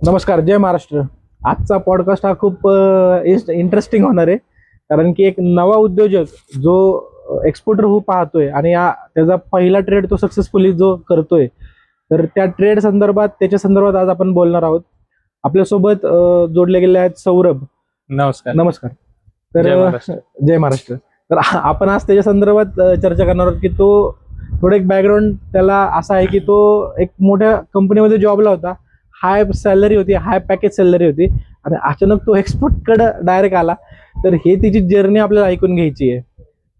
नमस्कार, जय महाराष्ट्र. आजचा पॉडकास्ट हा खूप इंटरेस्टिंग होणार आहे. कारण की एक नवा उद्योजक जो एक्सपोर्टर होऊ पाहतोय आणि त्याचा पहिला ट्रेड तो सक्सेसफुली जो करतोय, तर त्या ट्रेड संदर्भात त्याच्या संदर्भात आज आपण बोलणार आहोत. आपल्यासोबत जोडले गेले आहेत सौरभ. नमस्कार. नमस्कार. तर जय महाराष्ट्र. जय महाराष्ट्र. तर आपण आज त्याच्या संदर्भात चर्चा करणार आहोत की तो थोडं एक बॅकग्राऊंड त्याला असा आहे की तो एक मोठ्या कंपनीमध्ये जॉबला होता. हाय सॅलरी होती, हाय पॅकेज सॅलरी होती आणि अचानक तो एक्सपोर्टकडे डायरेक्ट आला. तर हे तिची जर्नी आपल्याला ऐकून घ्यायची आहे.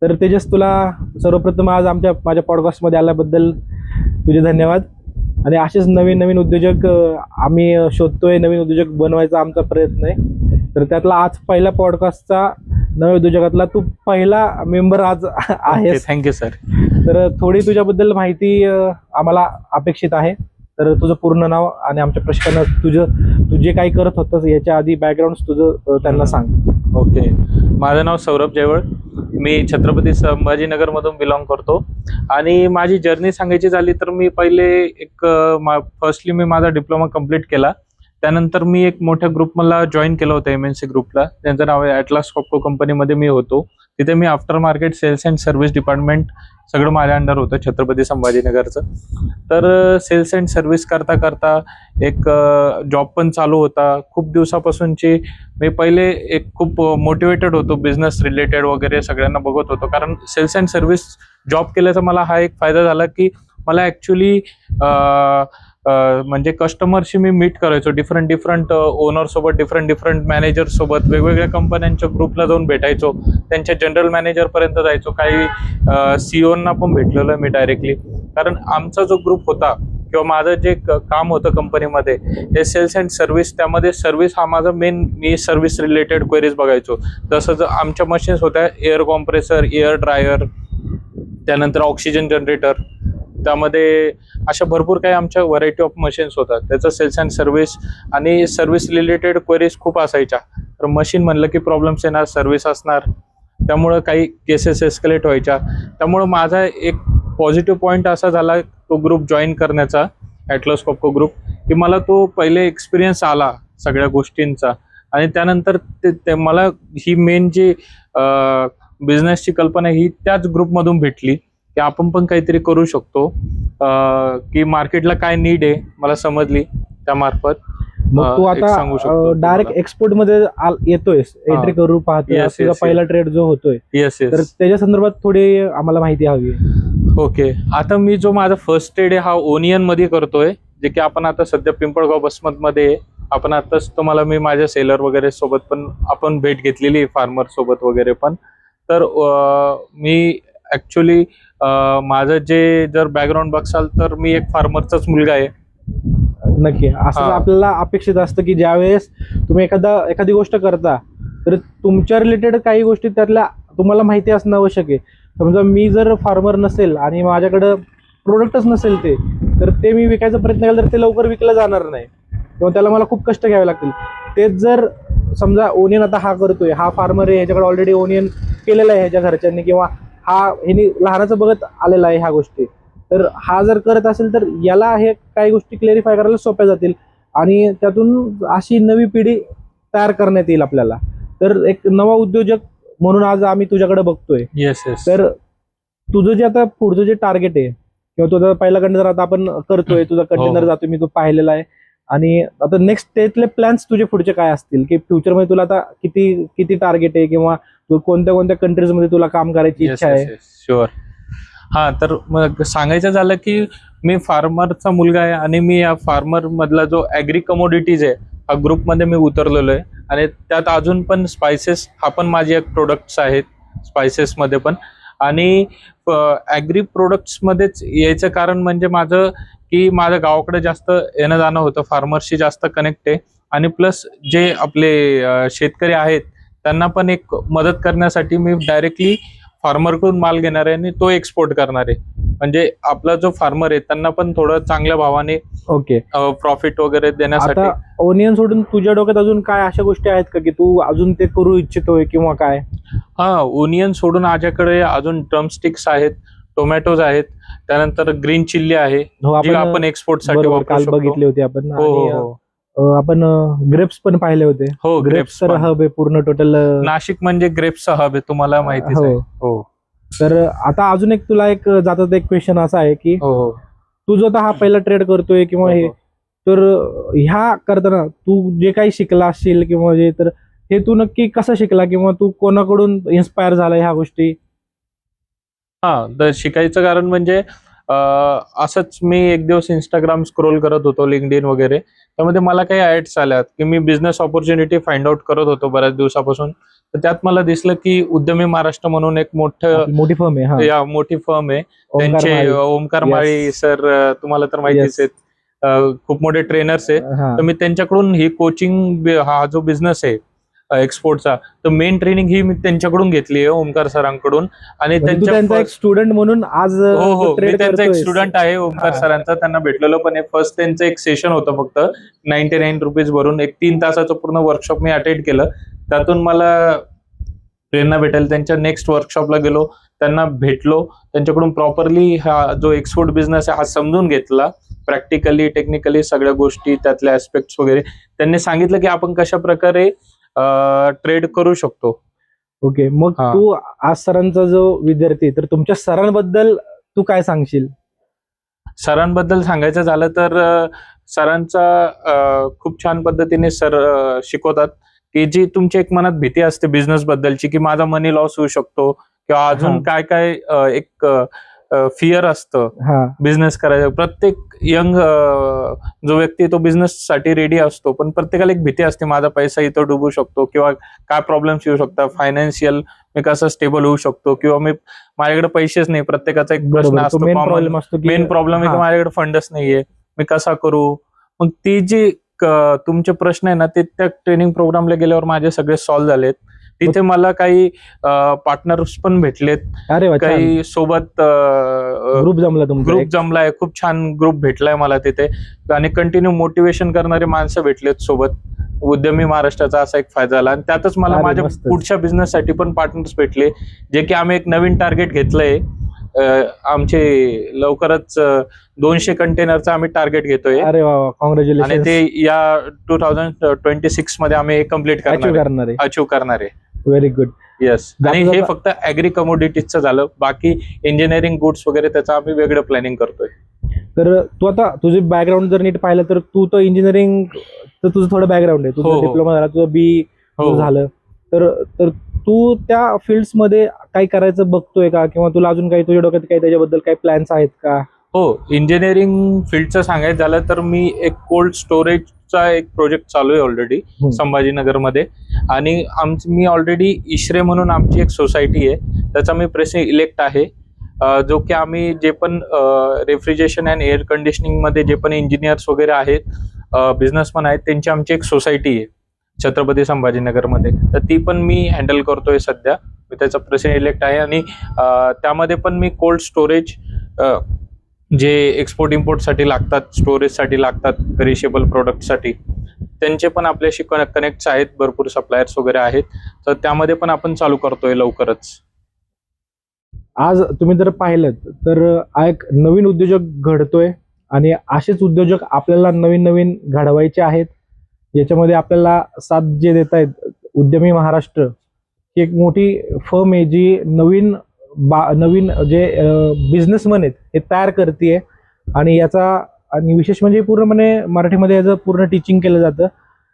तर तेजस, तुला सर्वप्रथम आज माझ्या पॉडकास्टमध्ये आल्याबद्दल तुझे धन्यवाद. आणि असेच नवीन नवीन उद्योजक आम्ही शोधतोय, नवीन उद्योजक बनवायचा आमचा प्रयत्न आहे. तर त्यातला आज पहिला पॉडकास्टचा नव्या उद्योजकातला तू पहिला मेंबर आज आहेस. Thank you sir. तर थोडी तुझ्याबद्दल माहिती आम्हाला अपेक्षित आहे. तर तुझं पूर्ण नाव आणि आमच्या प्रेक्षकांना तू जे काही करत होतंस याच्या आधी बॅकग्राऊंड तुझं त्यांना सांग. ओके. माझं नाव सौरभ जयवळ. मी छत्रपती संभाजीनगरमधून बिलॉंग करतो. आणि माझी जर्नी सांगायची झाली तर मी पहिले फर्स्टली मी माझा डिप्लोमा कंप्लीट केला. त्यानंतर मी एक मोठ्या ग्रुपला जॉईन केलं होतं, MNC ग्रुपला. त्यांचं नाव आहे ॲटलास कॉप्को. कंपनीमध्ये मी होतो. तिथे मी after market sales and service department सगळं माझ्या अंडर होतं छत्रपती संभाजीनगरचं. तर सेल्स अँड सर्व्हिस करता करता एक जॉब पण चालू होता. खूप दिवसापासूनची मी पहिले एक खूप मोटिवेटेड होतो, बिझनेस रिलेटेड वगैरे सगळ्यांना बघत होतो. कारण सेल्स अँड सर्व्हिस जॉब केल्याचा मला हा एक फायदा झाला की मला ॲक्च्युली म्हणजे कस्टमरशी मी मीट करायचो. डिफरंट ओनर सोबत, डिफरंट मॅनेजर सोबत, वेगवेगळ्या कंपन्यांच्या ग्रुपला जाऊन भेटायचो. त्यांच्या जनरल मॅनेजर पर्यंत जायचो. काही CEO पण भेटलेलो आहे मी डायरेक्टली. कारण आमचा जो ग्रुप होता किंवा माझं जे काम होतं कंपनीमध्ये हे सेल्स अँड सर्व्हिस, त्यामध्ये सर्व्हिस हा माझा मेन, मी सर्व्हिस रिलेटेड क्वेरीज बघायचो. जसं आमच्या मशीन्स होत्या एअर कॉम्प्रेसर, एअर ड्रायर, त्यानंतर ऑक्सिजन जनरेटर, त्यामध्ये अशा भरपूर काही आमच्या व्हरायटी ऑफ मशीन्स होतात. त्याचं सेल्स अँड सर्व्हिस आणि सर्व्हिस रिलेटेड क्वेरीज खूप असायच्या. तर मशीन म्हणलं की प्रॉब्लेम्स येणार, सर्व्हिस असणार, त्यामुळं काही केसेस एस्केलेट व्हायच्या. त्यामुळं माझा एक पॉझिटिव्ह पॉईंट असा झाला तो ग्रुप जॉईन करण्याचा, ॲटलास कॉप्को ग्रुप, की मला तो पहिले एक्सपिरियन्स आला सगळ्या गोष्टींचा. आणि त्यानंतर ते मला ही मेन जी बिझनेसची कल्पना ही त्याच ग्रुपमधून भेटली की आपण पण काहीतरी करू शकतो. की मार्केटला काय नीड आहे मला समजली त्यामार्फत. मग तू आता डायरेक्ट एक्सपोर्ट मध्ये येतोयस, एंट्री करू पाहतोय. तुझा पहिला ट्रेड जो होतोय, तर त्याच्या संदर्भात थोडी आम्हाला माहिती हवी. ओके. आता मी जो माझा फर्स्ट ट्रेड आहे हा ओनियन मध्ये करतोय, जे की आपण आता सध्या पिंपळगाव बसमत मध्ये. आपण आताच तुम्हाला मी माझ्या सेलर वगैरे सोबत पण आपण भेट घेतलेली, फार्मर सोबत वगैरे पण. तर मी ऍक्च्युली माझं जे जर बॅकग्राऊंड बघसाल तर मी एक फार्मरचाच मुलगा आहे. नक्की असं आपल्याला अपेक्षित असतं की ज्यावेळेस तुम्ही एखादी गोष्ट करता तर तुमच्या रिलेटेड काही गोष्टी त्यातल्या तुम्हाला माहिती असणं आवश्यक आहे. समजा मी जर फार्मर नसेल आणि माझ्याकडं प्रोडक्टच नसेल तर ते मी विकायचा प्रयत्न केला तर ते लवकर विकलं जाणार नाही किंवा त्याला मला खूप कष्ट घ्यावे लागतील. तेच जर समजा ओनियन आता हा करतोय, हा फार्मर आहे, ह्याच्याकडे ऑलरेडी ओनियन केलेलं आहे ह्याच्या घरच्यांनी किंवा ह्यानी लहानाचं बघत आलेला आहे ह्या गोष्टी, तर हा जर करत असेल तर याला हे काही गोष्टी क्लेरिफाय करायला सोप्या जातील आणि त्यातून अशी नवी पिढी तयार करण्यात येईल आपल्याला. तर एक नवा उद्योजक म्हणून आज आम्ही तुझ्याकडे बघतोय. येस. तर तुझं जे आता पुढचं जे टार्गेट आहे किंवा तुझा पहिला कंटेनर आता आपण करतोय, तुझा कंटेनर जातोय, मी तो पाहिलेला आहे. आणि आता नेक्स्ट त्यातले प्लॅन्स तुझे पुढचे काय असतील की फ्युचरमध्ये तुला आता किती टार्गेट आहे किंवा कोणत्या कंट्रीज मध्ये तुला काम करायची इच्छा आहे? शुअर. हा, तर मग सांगायचं झालं की मी फार्मरचा मुलगा आहे आणि मी या फार्मर मधला जो ॲग्री कमोडिटीज आहे हा ग्रुपमध्ये मी उतरलेलो आहे. आणि त्यात अजून पण स्पायसेस हा पण माझे एक प्रोडक्ट्स आहेत स्पायसेसमध्ये पण. आणि ॲग्री प्रोडक्ट्समध्येच यायचं कारण म्हणजे माझं गावाकडे जास्त येणं जाणं होतं, फार्मरशी जास्त कनेक्ट आहे. आणि प्लस जे आपले शेतकरी आहेत त्यांना पण एक मदत करण्यासाठी मी डायरेक्टली फार्मरकडून माल घेणार आहे आणि तो एक्सपोर्ट करणार आहे. म्हणजे आपला जो फार्मर आहे त्यांना पण थोडं चांगल्या भावाने ओके प्रॉफिट वगैरे देण्यासाठी. आता ओनियन सोडून तुझ्या डोक्यात अजून काय अशा गोष्टी आहेत का की तू अजून ते करू इच्छितोय किंवा काय? हा, ओनियन सोडून माझ्याकडे अजून ड्रमस्टिक्स आहेत, टोमॅटोज आहेत, त्यानंतर ग्रीन चिल्ली आहे जी आपण एक्सपोर्ट साठी वापरू शकतो. बघितली होती आपण. आपण ग्रेप्स पण पाहिले होते. हो, ग्रेप्स तर पण. हब आहे पूर्ण टोटल. नाशिक म्हणजे ग्रेप्सचा हब आहे, तुम्हाला माहितीच आहे. हो तर आता अजून एक तुला एक जातात एक क्वेश्चन असा आहे की हो हो तू जो आता हा पहिला ट्रेड करतोय किंवा हे, हो. तर ह्या करताना तू जे काही शिकला असशील किंवा जे, तर हे तू नक्की कसं शिकला किंवा तू कोणाकडून इन्स्पायर झाला ह्या गोष्टी? हा, तर शिकायचं कारण म्हणजे असंच मी एक दिवस इंस्टाग्राम स्क्रोल करत होतो, लिंक्डइन वगैरे. त्यामध्ये मला काही ऍड्स आल्यात की मी बिझनेस ऑपॉर्च्युनिटी फाइंड आउट करत होतो बऱ्याच दिवसापासून. तर त्यात मला दिसलं की उद्यमी महाराष्ट्र म्हणून एक आपली मोठी फर्म आहे. हा, मोठी फर्म आहे. ओंकार त्यांचे माळी. ओमकार Yes. माळी सर, तुम्हाला तर माहितीच Yes. आहेत. खूप मोठे ट्रेनर्स आहेत. हा, तर मी त्यांच्याकडून ही कोचिंग, हा जो बिझनेस आहे एक्सपोर्टचा, तर मेन ट्रेनिंग ही मी त्यांच्याकडून घेतली आहे, ओमकार सरांकडून. आणि म्हणजे तू त्यांच्या त्यांचा एक स्टुडंट म्हणून आज हो हो, मी ट्रेड त्यांचा एक करतोय. स्टुडंट आहे ओमकार हा. सरांचा. त्यांना भेटलेलो पण आहे. फर्स्ट त्यांचं एक सेशन होतं फक्त 99 रुपीज भरून, एक 3 तासाचं पूर्ण वर्कशॉप मी अटेंड केलं. त्यातून मला प्रेरणा भेटेल. त्यांच्या नेक्स्ट वर्कशॉपला गेलो, त्यांना भेटलो, त्यांच्याकडून प्रॉपरली हा जो एक्सपोर्ट बिझनेस आहे हा समजून घेतला. प्रॅक्टिकली, टेक्निकली सगळ्या गोष्टी, त्यातले ऍस्पेक्ट्स वगैरे त्यांनी सांगितलं की आपण कशा प्रकारे ट्रेड करू शकतो. ओके, मग हा. तू आज सरांचा जो विद्यार्थी, तर तुमच्या सरांबद्दल तू काय सांगशील? सरांबद्दल सांगायचं झालं तर सरांचा खूप छान पद्धतीने सर शिकवतात की जी तुमची एक मनात भीती असते बिझनेस बद्दलची की माझा मनी लॉस होऊ शकतो किंवा अजून हा. काय काय एक फिअर असतं हा, बिझनेस करायचं. प्रत्येक यंग जो व्यक्ती तो बिझनेस साठी रेडी असतो, पण प्रत्येकाला एक भीती असते माझा पैसा इथं डुबू शकतो किंवा काय प्रॉब्लेम्स येऊ शकतात, फायनान्शियल मी कसं स्टेबल होऊ शकतो किंवा मी माझ्याकडे पैसेच नाही. प्रत्येकाचा एक प्रश्न बरोबर. तो असतो मेन कॉमन. प्रॉब्लेम असतो की मेन प्रॉब्लेम आहे की हा, माझ्याकडे फंडच नाहीये, मी कसा करू. मग ती जी तुमचे प्रश्न आहे ना, ते त्या ट्रेनिंग प्रोग्रामला गेल्यावर माझे सगळे सॉल्व्ह झालेत. तिथे मला काही पार्टनर्स पण भेटलेत, अरे वा, छान. काही सोबत ग्रुप जमला तुमचा ग्रुप एक. जमलाय. खूप छान ग्रुप भेटलाय मला तिथे आणि कंटिन्यू मोटिवेशन करणारे माणसं भेटलेत सोबत. उद्यमी महाराष्ट्राचा असा एक फायदा झाला आणि त्यातच मला अरे, माझ्या मस्तच. पुढच्या बिझनेस साठी पण पार्टनर्स भेटले, जे की आम्ही एक नवीन टार्गेट घेतलंय. आमचे लवकरच 200 कंटेनरचा आम्ही टार्गेट घेतोय अरे वा वा, आणि कॉंग्रॅच्युलेशन. ते या 2026 मध्ये आम्ही कम्प्लीट अचीव करणार करणार आहे. अचीव करणार आहे. Very good. येस. आणि जाता हे जाता- फक्त ऍग्री कमोडिटीजचं झालं. बाकी इंजिनिअरिंग गुड्स वगैरे त्याचं आम्ही वेगळं प्लॅनिंग करतोय. तर तू आता तुझे बॅकग्राऊंड जर नीट पाहिलं तर तू तर इंजिनिअरिंग, तर तुझं थोडं बॅकग्राऊंड आहे, हो, तुझं हो. डिप्लोमा झाला, तुझं बी हो झालं, तर तर तू त्या फील्ड्स मध्ये काही करायचं बघतोय का, किंवा तुला अजून काही तुझ्या डोक्यात काही त्याच्याबद्दल काही प्लॅन्स आहेत का? हो, इंजिनिअरिंग फील्डचं सांगायचं झालं तर मी एक कोल्ड स्टोरेजचा एक प्रोजेक्ट चालू आहे ऑलरेडी संभाजीनगरमध्ये. आणि मी ऑलरेडी इश्रे म्हणून आमची एक सोसायटी आहे, त्याचा मी प्रेसिडेंट इलेक्ट आहे. जो की आम्ही जे पण रेफ्रिजरेशन अँड एअर कंडिशनिंग मध्ये जे पण इंजिनियर्स वगैरे आहेत, बिझनेसमॅन आहेत, त्यांची आमची एक सोसायटी आहे छत्रपती संभाजीनगरमध्ये. तर ती पण मी हँडल करतोय सध्या. मी त्याचा प्रेसिडेंट इलेक्ट आहे आणि त्यामध्ये पण मी कोल्ड स्टोरेज, जे एक्सपोर्ट इम्पोर्टसाठी लागतात, स्टोरेजसाठी लागतात, पेरिशेबल प्रोडक्टसाठी, त्यांचे पण आपल्याशी कनेक्ट्स आहेत, भरपूर सप्लायर्स वगैरे आहेत. तर त्यामध्ये पण आपण चालू करतोय लवकरच. आज तुम्ही जर पाहिलं तर एक नवीन उद्योजक घडतोय आणि असेच उद्योजक आपल्याला नवीन नवीन घडवायचे आहेत. याच्यामध्ये आपल्याला साथ जे देत आहेत उद्यमी महाराष्ट्र ही एक मोठी फर्म आहे, जी नवीन जे बिझनेसमन आहेत हे तयार करते. आणि याचा आणि विशेष म्हणजे पूर्णपणे मराठीमध्ये याचं पूर्ण टीचिंग केलं जातं.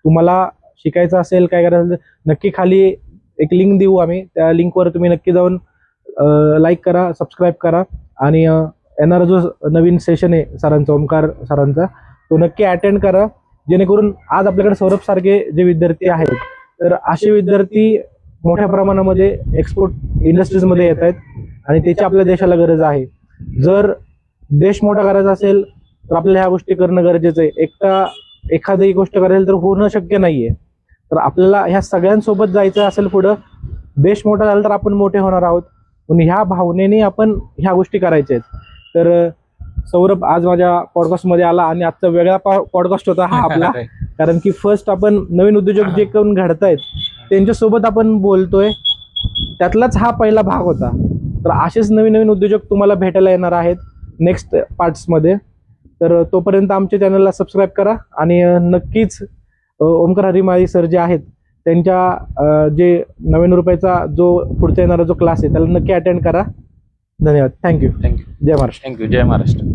तुम्हाला शिकायचं असेल, काय करायचं असेल, नक्की खाली एक लिंक देऊ आम्ही, त्या लिंकवर तुम्ही नक्की जाऊन लाईक करा, सबस्क्राईब करा आणि येणारा जो नवीन सेशन आहे सरांचा, ओमकार सरांचा, तो नक्की अटेंड करा. जेणेकरून आज आपल्याकडे सौरभ सारखे जे विद्यार्थी आहेत, तर असे विद्यार्थी मोठ्या प्रमाणामध्ये एक्सपोर्ट इंडस्ट्रीजमध्ये येत आहेत आणि त्याची आपल्या देशाला गरज आहे. जर देश मोठा करायचा असेल तर आपल्याला ह्या गोष्टी करणं गरजेचं आहे. एखादी गोष्ट करायला तर होणं शक्य नाहीये. तर आपल्याला ह्या सगळ्यांसोबत जायचं असेल पुढं, देश मोठा झाला तर आपण मोठे होणार आहोत. पण ह्या भावनेने आपण ह्या गोष्टी करायच्या आहेत. तर सौरभ आज माझ्या पॉडकास्टमध्ये आला आणि आजचा वेगळा पॉडकास्ट होता हा आपला. कारण की फर्स्ट आपण नवीन उद्योजक जे कोण घडतायत त्यांच्यासोबत आपण बोलतोय, त्यातलाच हा पहिला भाग होता. तर असेच नवीन नवीन उद्योजक तुम्हाला भेटायला येणार आहेत नेक्स्ट पार्ट्समध्ये. तर तोपर्यंत आमच्या चॅनलला सबस्क्राईब करा आणि नक्कीच ओमकार हरिमाळी सर जे आहेत त्यांच्या जे 99 रुपयाचा जो पुढचा येणारा जो क्लास आहे त्याला नक्की अटेंड करा. धन्यवाद. थँक्यू. थँक्यू जय महाराष्ट्र. थँक्यू. जय महाराष्ट्र.